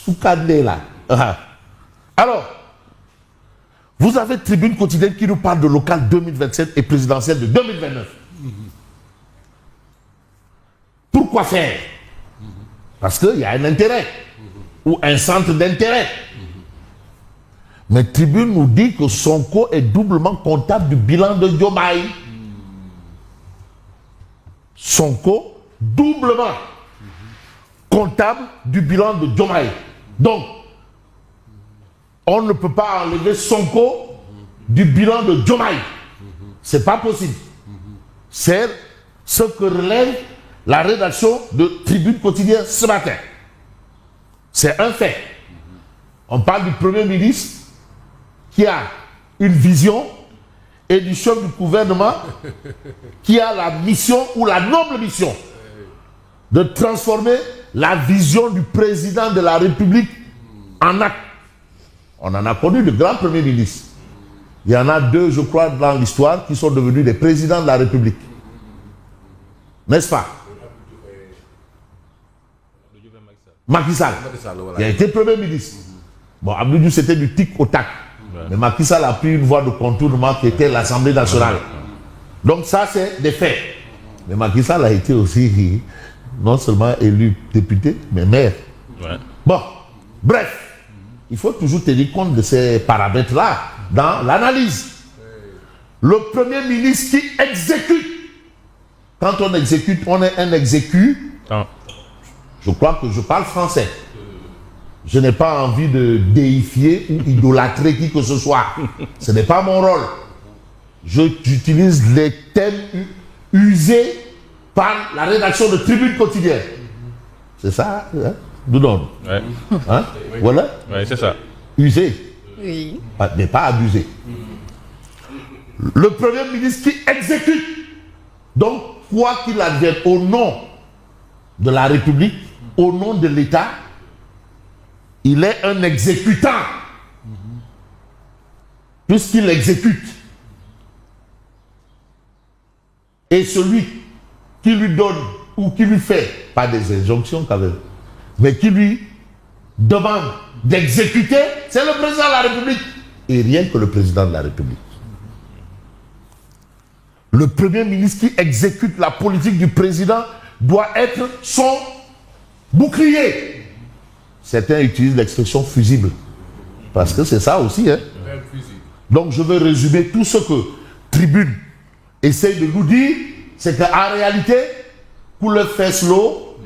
Soukadé là. Alors, vous avez Tribune Quotidienne qui nous parle de local 2027 et présidentielle de 2029. Pourquoi faire? Parce qu'il y a un intérêt ou un centre d'intérêt. Mais Tribune nous dit que Sonko est doublement comptable du bilan de Diomaye. Sonko, doublement comptable du bilan de Diomaye. Donc, on ne peut pas enlever Sonko du bilan de Diomaye. C'est pas possible. C'est ce que relève la rédaction de Tribune Quotidienne ce matin. C'est un fait. On parle du Premier ministre qui a une vision et du chef du gouvernement qui a la mission ou la noble mission de transformer la vision du président de la République en acte. On en a connu de grands premiers ministres. Il y en a deux, je crois, dans l'histoire qui sont devenus des présidents de la République. N'est-ce pas? Macky Sall. Il a été premier ministre. Bon, Abdou Diouf, c'était du tic au tac. Mais Macky Sall a pris une voie de contournement qui était l'Assemblée nationale. Donc ça, c'est des faits. Mais Macky Sall a été aussi non seulement élu député, mais maire. Bon, bref. Il faut toujours tenir compte de ces paramètres-là dans l'analyse. Le Premier ministre qui exécute. Quand on exécute, on est un exécutant. Je crois que je parle français. Je n'ai pas envie de déifier ou idolâtrer qui que ce soit. Ce n'est pas mon rôle. J'utilise les thèmes usés par la rédaction de Tribune Quotidienne. C'est ça, hein? Doudon. Ouais. Hein? Voilà. Oui, c'est ça. Usé. Oui. Mais pas abusé. Le Premier ministre qui exécute. Donc, quoi qu'il advienne au nom de la République, au nom de l'État, il est un exécutant. Puisqu'il exécute. Et celui qui lui donne ou qui lui fait, pas des injonctions quand même, mais qui lui demande d'exécuter, c'est le président de la République. Et rien que le président de la République. Le Premier ministre qui exécute la politique du président doit être son bouclier. Certains utilisent l'expression fusible. Parce que c'est ça aussi. Hein? Donc je veux résumer tout ce que Tribune essaye de nous dire, c'est qu'en réalité, pour le Feslo,